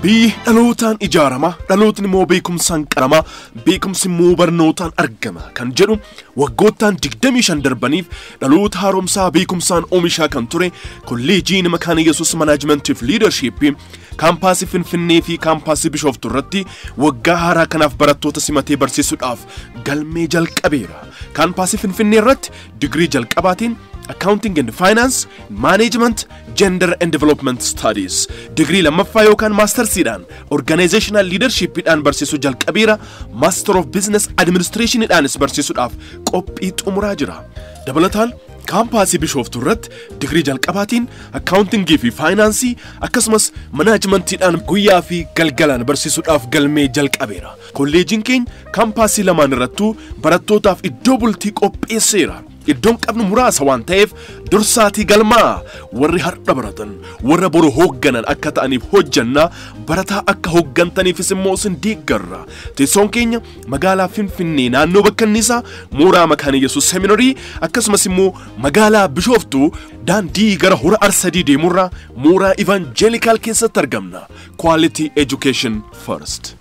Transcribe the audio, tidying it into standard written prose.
Biyyi dhalootaan ijaarama, dhalootni immoo beekumsaan qarama, beekumsi immoo barnootaan argama kan jedhu waggoottaan 25 darbaniif dhaloota haaromsaa beekumsaan oomishaa kan ture kolleejiin Makaana Yesuus Management of Leadership kaampaasii Finfinnee fi kaampaasii Bishooftuu irratti waggaa haaraa kanaaf barattoota simatee barsiisuudhaaf galmee jalqabeera. Kaampaasii Finfinnee irratti digrii jalqabaatiin Accounting and Finance, Management, Gender and Development Studies. Degree lammaffaa yookaan Mastersiidhaan Organizational Leadershipidhaan barsiisuu jalqabeera. Master of Business Administrationidhaanis barsiisuudhaaf qophii xumuraa jira. Dabalataan kaampaasii Bishooftuu irratti digrii jalqabaatiin Accountingii fi Finance akkasumas Managementiidhaan guyyaa fi galgalaan barsiisuudhaaf galmee jalqabeera. Kolleejiin keenya kaampaasii lamaan irrattuu barattootaaf iddoo bultii qopheesseera. Iddoon qabnu muraasa waan ta'eef dursaatii galmaa warri har'a baratan warra boru hoogganan akka ta'aniif hojjanna barataa akka hooggantaniifis immoo isin deeggarra. Teessoon keenya magaalaa Finfinnee naannoo bakka anniisaa mooraa Makaana Yesuus Seminarii akkasumas immoo magaalaa Bishooftuu daandii gara hora Arsadii deemurraa mooraa Evangelical keessatti argamna. Quality Education First.